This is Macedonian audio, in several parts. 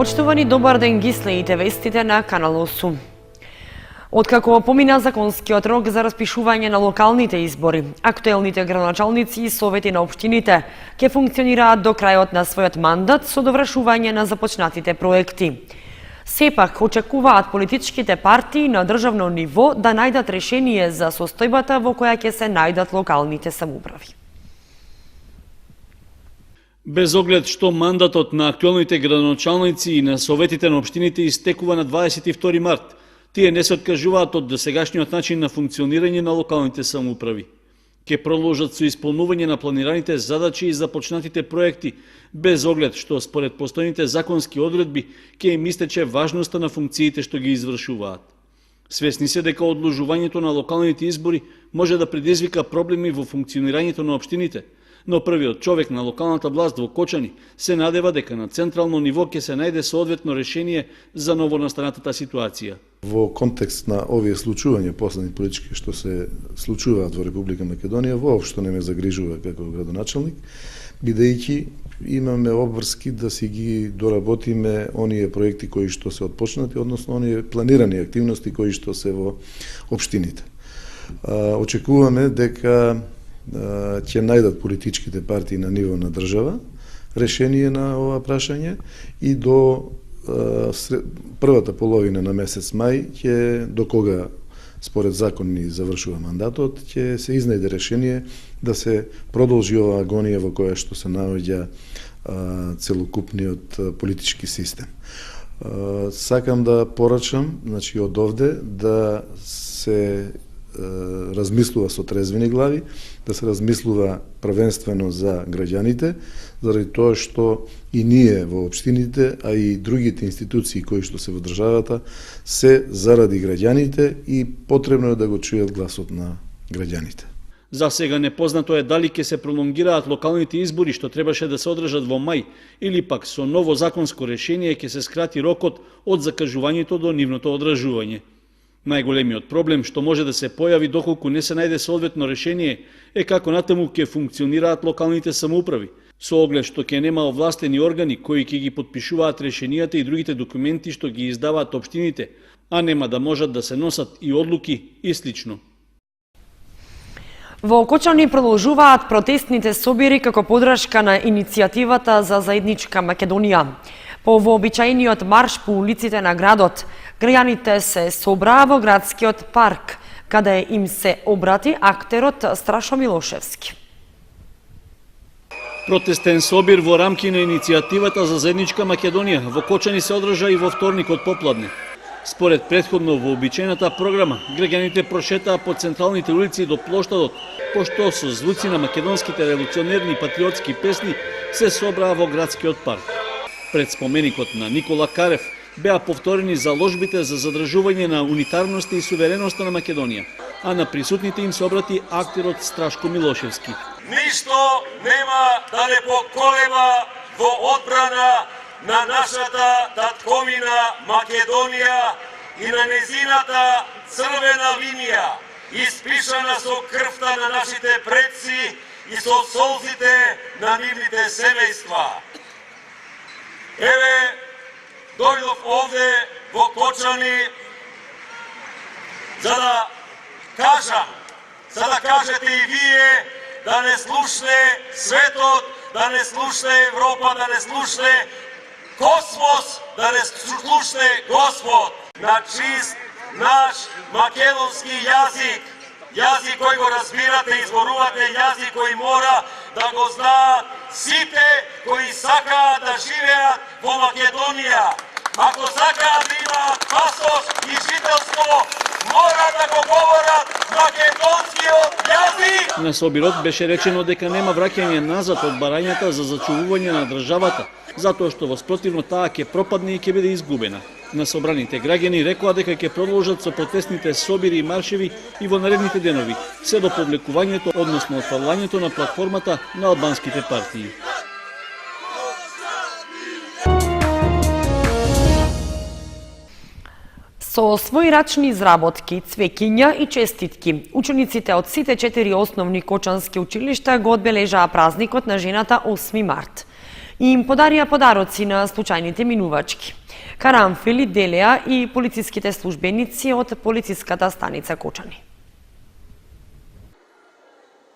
Почтувани, добар ден, ги следите вестите на Канал 8. Откако помина законскиот рок за распишување на локалните избори, актуелните градоначалници и совети на општините ќе функционираат до крајот на својот мандат со довршување на започнатите проекти. Сепак, очекуваат политичките партии на државно ниво да најдат решение за состојбата во која ќе се најдат локалните самоуправи. Без оглед што мандатот на актуелните градоначалници и на советите на општините истекува на 22 март, тие не се откажуваат од досегашниот начин на функционирање на локалните самоуправи. Ке продолжат со исполнување на планираните задачи и започнатите проекти, без оглед што според постојните законски одредби ќе им истече важноста на функциите што ги извршуваат. Свесни се дека одложувањето на локалните избори може да предизвика проблеми во функционирањето на општините, но првиот човек на локалната власт во Кочани се надева дека на централно ниво ќе се најде соодветно решение за новонастанатата ситуација. Во контекст на овие случувања последни политички што се случуваат во Република Македонија, воопшто не ме загрижува како градоначалник, бидејќи имаме обврски да си ги доработиме оние проекти кои што се отпочнати, односно оние планирани активности кои што се во општините. Очекуваме дека ќе најдат политичките партии на ниво на држава решение на ова прашање и до првата половина на месец мај ќе, до кога според закон ни завршува мандатот, ќе се изнајде решение да се продолжи оваа агонија во која што се наоѓа целокупниот политички систем. Сакам да порачам, значи од овде да се размислува со трезвени глави, да се размислува првенствено за граѓаните, заради тоа што и ние во општините, а и другите институции кои што се во државата, се заради граѓаните и потребно е да го чујат гласот на граѓаните. За сега непознато е дали ќе се пролонгираат локалните избори што требаше да се одржат во мај, или пак со ново законско решение ќе се скрати рокот од закажувањето до нивното одржување. Најголемиот проблем што може да се појави доколку не се најде соодветно решение е како натаму ќе функционираат локалните самоуправи, со оглед што ќе нема овластени органи кои ќе ги потпишуваат решенијата и другите документи што ги издаваат општините, а нема да можат да се носат и одлуки и слично. Во Кочани продолжуваат протестните собири како подршка на иницијативата за заедничка Македонија. По вообичаениот марш по улиците на градот, граѓаните се собраа во градскиот парк, каде им се обрати актерот Страшо Милошевски. Протестен собир во рамки на иницијативата за заедничка Македонија во Кочани се одржа и во вторникот попладне. Според претходно вообичаената програма, граѓаните прошетаа по централните улици до плоштадот, пошто со звуци на македонските револуционерни и патриотски песни се собраа во градскиот парк. Пред споменикот на Никола Карев беа повторени заложбите за задржување на унитарноста и сувереноста на Македонија, а на присутните им се обрати актерот Страшко Милошевски. Ништо нема да не поколеба во одбрана на нашата татковина Македонија и на незината црвена линија, испишана со крвта на нашите предци и со солзите на нивните семејства. Еве, дојдов овде во Кочани за да кажете и вие да не слушне светот, да не слушне Европа, да не слушне космос, да не слушне Господ на чист наш македонски јазик, јазик кој го разбирате, изборувате, јазик кој мора да го знаат сите кои сакаат да живеат во Македонија. Ако сакаат да имаат пасош и жителство, мора да го говорат македонскиот јазик. На собирот беше речено дека нема враќање назад од барањата за зачувување на државата, затоа што во спротивно таа ќе пропадне и ќе биде изгубена. На собраните граѓани рекоа дека ќе продолжат со протестните собири и маршеви и во наредните денови, се до публикувањето, односно отфрлањето на платформата на албанските партии. Со своји рачни изработки, цвеќиња и честитки, учениците од сите 4 основни кочански училишта го одбележаа празникот на жената 8 март. и им подарија подароци на случајните минувачки. Карамфили делеа и полициските службеници од полициската станица Кочани.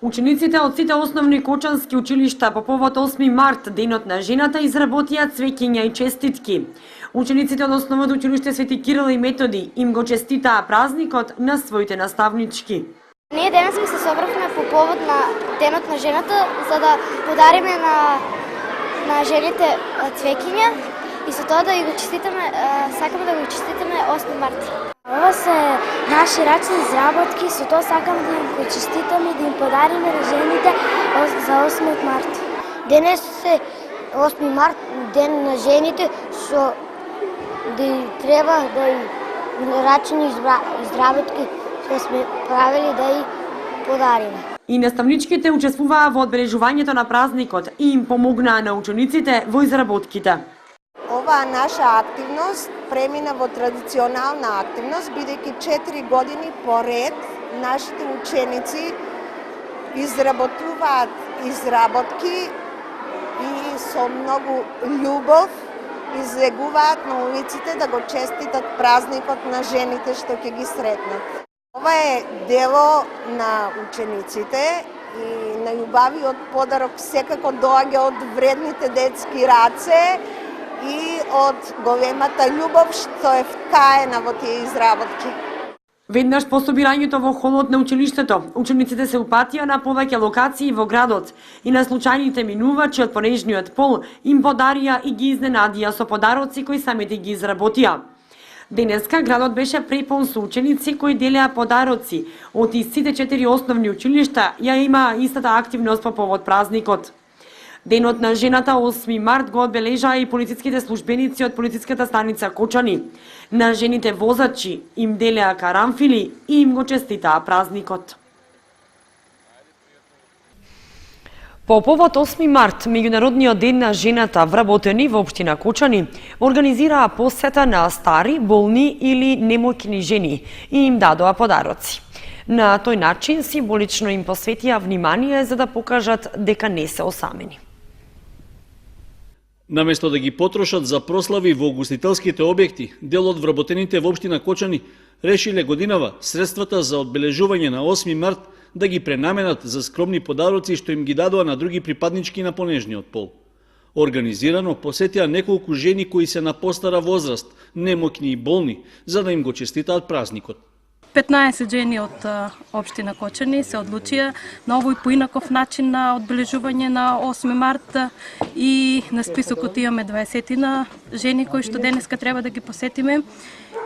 Учениците од сите основни кочански училишта по повод 8 март, денот на жената, изработија цвеќиња и честитки. Учениците од основното училиште Свети Кирил и Методи им го честитаа празникот на своите наставнички. Ние денес се собравме по повод на денот на жената, за да подариме на жените цвеќиња и со тоа да ги го честитаме, сакаме да го честитаме 8 март. Ова се наши рачни изработки, со тоа сакам да им го честитаме и да им подариме на жените за 8 март. Денес е 8 март, ден на жените, што да треба да и рачни изработки што сме правили да и подариме. И наставничките учествуваа во одбележувањето на празникот и им помогнаа на учениците во изработките. Оваа наша активност премина во традиционална активност, бидејќи 4 години поред нашите ученици изработуваат изработки и со многу љубов излегуваат на улиците да го честитат празникот на жените што ќе ги сретнат. Ова е дело на учениците и најубавиот подарок секако доаѓа од вредните детски раце и од големата љубов што е вкаена во тие изработки. Веднаш по собирањето во холот на училиштето, учениците се упатија на повеќе локации во градот и на случајните минувачи од понежниот пол им подарија и ги изненадија со подароци кои самите ги изработија. Денеска градот беше препон со ученици кои делеа подароци од сите 4 основни училишта, ја има истата активност по повод празникот. Денот на жената 8 март го одбележаа и полициските службеници од полициската станица Кочани. На жените возачи им делеа карамфили и им го честитаа празникот. По повод 8 март, Меѓународниот ден на жената, вработени во општина Кочани, организираа посета на стари, болни или немоќни жени и им дадоа подароци. На тој начин символично им посветија внимание за да покажат дека не се осамени. Наместо да ги потрошат за прослави во угостителските објекти, дел од вработените во општина Кочани решиле годинава средствата за одбележување на 8 март да ги пренаменат за скромни подароци што им ги дадоа на други припаднички на понежниот пол. Организирано посетија неколку жени кои се на постара возраст, немоќни и болни, за да им го честитаат празникот. 15 жени од општина Кочани се одлучија на овој поинаков начин на одбележување на 8 март и на списокот имаме 20 жени кои што денеска треба да ги посетиме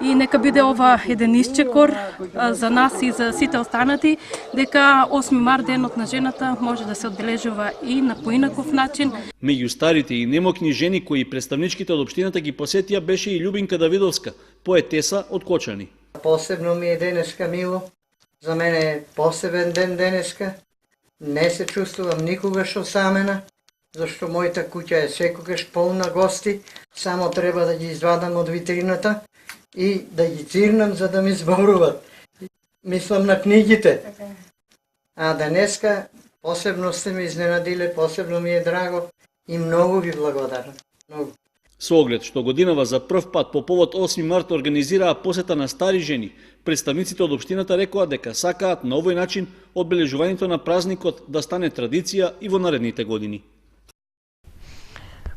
и нека биде ова еден исчекор за нас и за сите останати дека 8 март денот на жената може да се одбележува и на поинаков начин. Меѓу старите и немоќни жени кои представничките од општината ги посетија беше и Љубинка Давидовска, поетеса од Кочани. Посебно ми е денеска, мило. За мене е посебен ден денеска. Не се чувствувам никогаш осамена, зашто мојата куќа е секогаш полна гости. Само треба да ги извадам од витрината и да ги цирнам за да ми зборуват. Мислам на книгите. А денеска посебно сте ме изненадиле, посебно ми е драго и многу ви благодарам. Многу. Со оглед што годинава за прв пат по повод 8 март организираа посета на стари жени, представниците од општината рекоа дека сакаат на овој начин одбележувањето на празникот да стане традиција и во наредните години.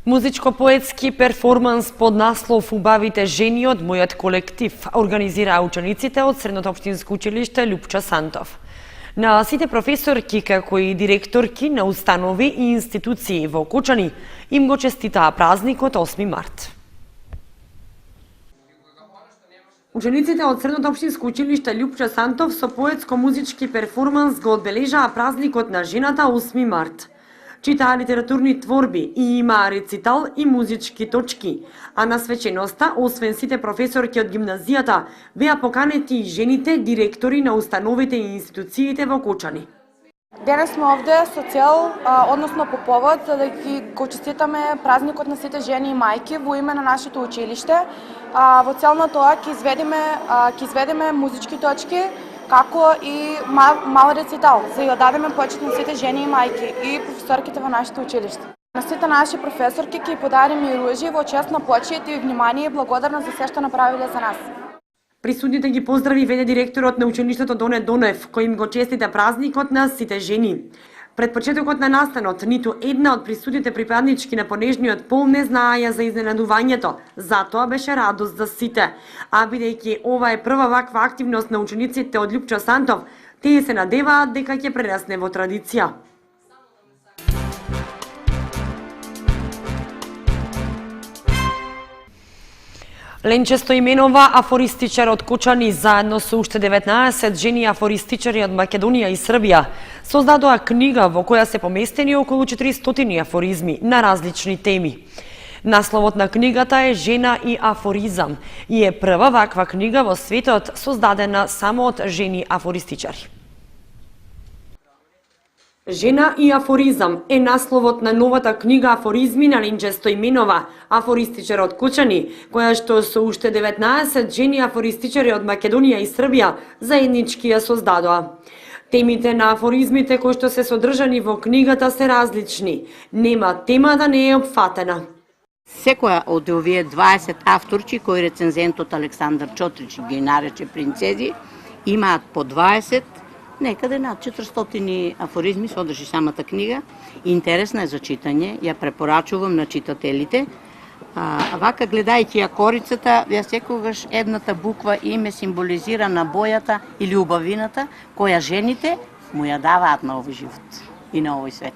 Музичко-поетски перформанс под наслов "Убавите жени од мојот колектив" организираа учениците од Средното општинско училиште Лупча Сантов. На сите професорки како и директорки на установи и институции во Кочани им го честитаа празникот 8 март. Учениците од Средното општинско училиште Лупча Сантов со поетско-музички перформанс го одбележаа празникот на жената 8 март. Читаа литературни творби и имаа рецитал и музички точки, а на свеченоста, освен сите професорки од гимназијата, беа поканети и жените директори на установите и институциите во Кочани. Денес сме овде со цел, односно по повод, за да ги го честитаме празникот на сите жени и мајки во име на нашето училиште. Во цел на тоа ќе изведеме музички точки, како и мал рецитал, за да дадеме почит на сите жени и мајки и професорките во нашето училиште. На сите наши професорки ќе подариме и ружи во чест на почит и внимание и благодарност за се што направиле за нас. Присутните ги поздрави веде директорот на училиштето Доне Донев, кој им го честита празникот на сите жени. Пред почетокот на настанот, ниту една од присутните припаднички на понежниот пол не знаеја за изненадувањето, затоа беше радост за сите. А бидејќи ова е прва ваква активност на учениците од Љупчо Сантов, тие се надеваат дека ќе прерасне во традиција. Ленче Стоименова, афористичар од Кочани, заедно со уште 19 жени афористичари од Македонија и Србија, создадоа книга во која се поместени околу 400 афоризми на различни теми. Насловот на книгата е Жена и афоризам и е прва ваква книга во светот создадена само од жени афористичари. Жена и афоризам е насловот на новата книга Афоризми на Ленче Стоименова, афористичар од Кочани, која што со уште 19 жени афористичари од Македонија и Србија заеднички ја создадоа. Темите на афоризмите кои што се содржани во книгата се различни. Нема тема да не е опфатена. Секоја од овие 20 авторчи кои рецензентот Александар Чотрич ги нарече принцези, имаат по 20, некаде над 400 афоризми содржи самата книга. Интересна е за читање, ја препорачувам на читателите. Вака, гледајќи ја корицата, ја секогаш едната буква име символизира на бојата или убавината која жените му ја даваат на овој живот и на овој свет.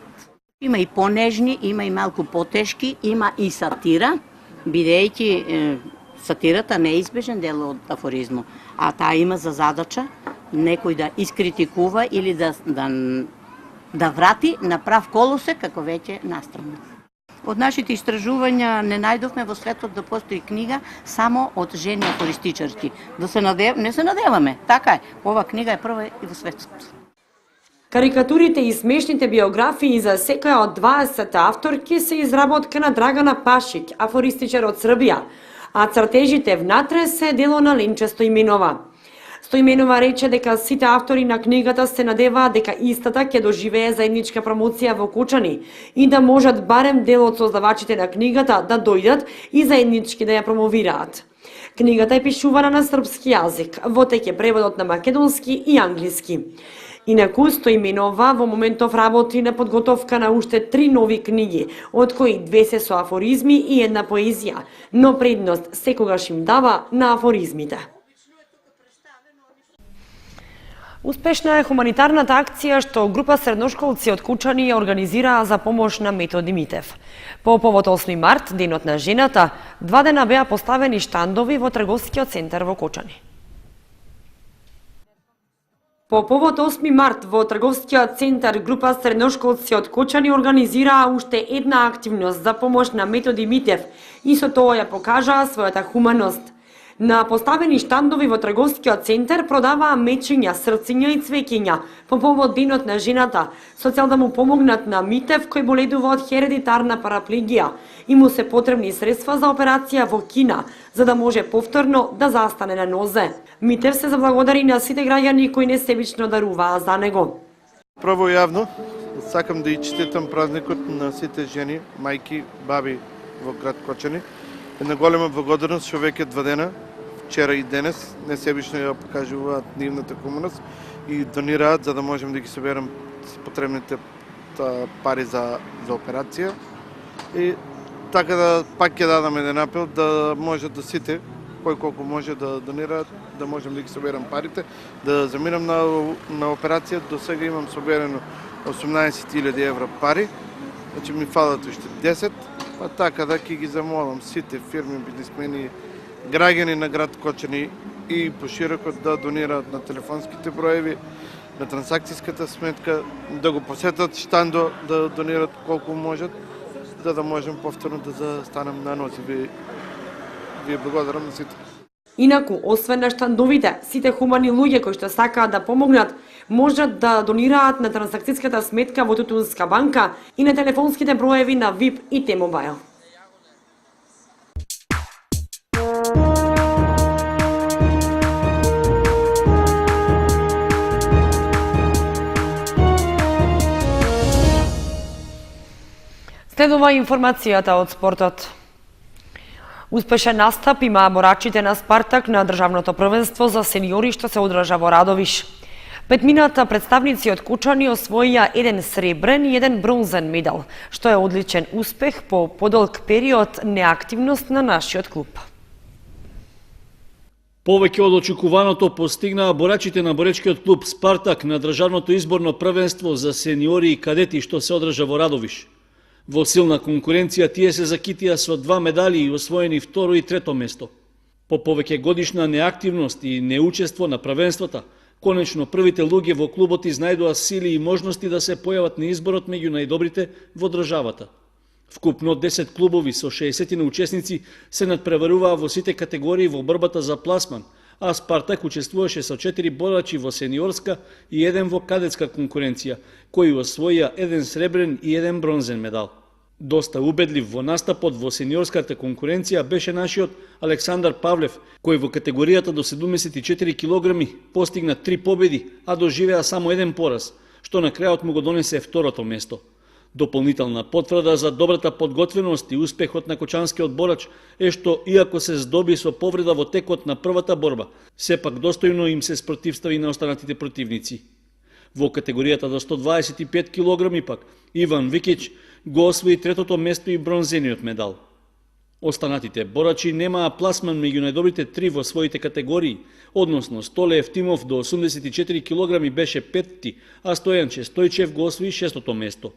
Има и понежни, има и малку потешки, има и сатира, бидејќи сатирата не е избежен дел од афоризмот, а таа има за задача некој да искритикува или да врати на прав колосек како веќе настрана. Од нашите истражувања не најдовме во светот да постои книга само од жени афористичарки. Не се надеваме, така е. Ова книга е прва и во светот. Карикатурите и смешните биографии за секоја од 20 авторки се изработка на Драгана Пашик, афористичар од Србија, а цртежите внатре се дело на Ленче Стоименова. Стоименова рече дека сите автори на книгата се надеваат дека истата ќе доживее заедничка промоција во Кочани и да можат барем дел од создавачите на книгата да дојдат и заеднички да ја промовираат. Книгата е пишувана на српски јазик, во тек е преводот на македонски и англиски. Инаку Стоименова во моментов работи на подготовка на уште 3 нови книги, од кои 2 се со афоризми и една поезија, но предност секогаш им дава на афоризмите. Успешна е хуманитарната акција што група средношколци од Кочани ја организираа за помош на Методи Митев. По повод 8 март, денот на жената, 2 дена беа поставени штандови во трговскиот центар во Кочани. По повод 8 март во трговскиот центар група средношколци од Кочани организираа уште една активност за помош на Методи Митев и со тоа ја покажаа својата хуманост. На поставени штандови во трговскиот центар продаваа мечиња, срциња и цвеќиња по повод денот на жената, со цел да му помогнат на Митев кој боледува од хередитарна параплегија и му се потребни средства за операција во Кина, за да може повторно да застане на нозе. Митев се заблагодари на сите граѓани кои несебично даруваа за него. Прво јавно сакам да и честитам празникот на сите жени, мајки, баби во град Кочани. Една голема благодарност што веќе 2 дена, вчера и денес, несебично ја покажуваат нивната хуманост и донираат за да можем да ги соберам потребните пари за операција. И така да пак ќе дадам еден апел да можат да сите кој колку може да донираат, да можем да ги соберам парите, да заминам на операција. До сега имам соберено 18.000 евра пари, значи ми фалат уште 10, па така да ќе ги замолам сите фирми, бизнисмени, граѓани на град Кочани и поширокот да донираат на телефонските броеви, на трансакцијската сметка, да го посетат штандо, да донираат колку можат, за да можем повторно да застанем на носи. Ви благодарам на сите. Инаку, освен на штандовите, сите хумани луѓе кои што сакаат да помогнат, можат да донираат на трансакцијската сметка во Тутунска банка и на телефонските броеви на VIP и T-Mobile. Следува информацијата од спортот. Успешен настап има борачите на Спартак на државното првенство за сениори што се одржа во Радовиш. Петмината представници од Кучани освоија еден сребрен и еден бронзен медал, што е одличен успех по подолг период неактивност на нашиот клуб. Повеќе од очекуваното постигнаа борачите на боречкиот клуб Спартак на државното изборно првенство за сениори и кадети што се одржа во Радовиш. Во силна конкуренција тие се закитија со 2 медали и освоени второ и трето место. По повеќе годишна неактивност и неучество на првенствата, конечно првите луѓе во клубот изнајдоа сили и можности да се појават на изборот меѓу најдобрите во државата. Вкупно 10 клубови со 60 учесници се надпреваруваа во сите категории во борбата за пласман, а Спартак учествуваше со 4 борачи во сениорска и 1 во кадетска конкуренција, кои освоија 1 сребрен и 1 бронзен медал. Доста убедлив во настапот во сениорската конкуренција беше нашиот Александар Павлев, кој во категоријата до 74 килограми постигна 3 победи, а доживеа само 1 пораз, што на крајот му го донесе второто место. Дополнителна потврда за добрата подготвеност и успехот на кочанскиот борач е што, иако се здоби со повреда во текот на првата борба, сепак достојно им се спротивстави на останатите противници. Во категоријата до 125 килограми пак, Иван Викич го освои третото место и бронзениот медал. Останатите борачи немаа пласман меѓу најдобрите 3 во своите категории, односно Столе Евтимов до 84 килограми беше петти, а Стојанче Стојчев го освои шестото место.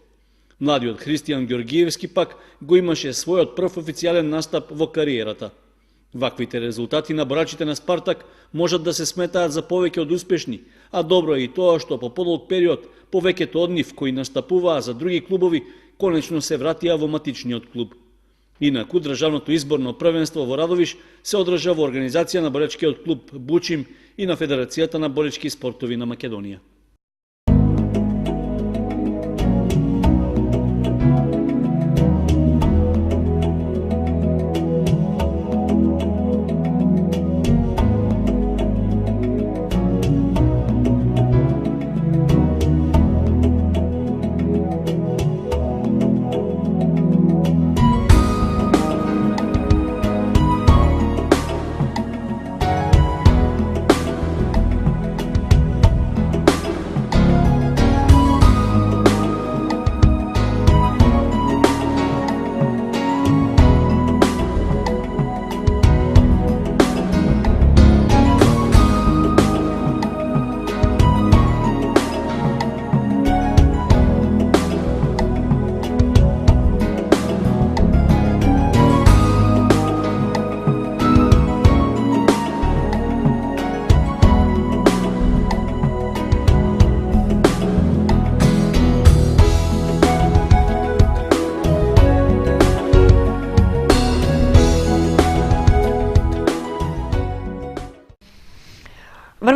Младиот Христијан Ѓоргиевски пак го имаше својот прв официјален настап во кариерата. Ваквите резултати на борачите на Спартак можат да се сметаат за повеќе од успешни, а добро е и тоа што по подолг период повеќето од нив кои настапуваа за други клубови конечно се вратија во матичниот клуб. Инаку државното изборно првенство во Радовиш се одржа во организација на боречкиот клуб Бучим и на Федерацијата на боречки спортови на Македонија.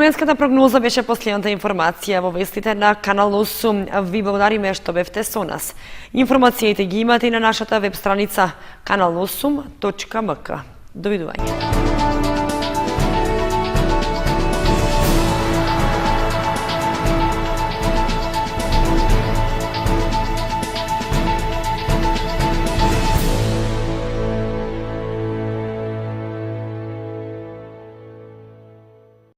Временската прогноза беше последната информација во вестите на Канал 8. Ви благодариме што бевте со нас. Информациите ги имате и на нашата веб страница kanal8.mk. Довидување.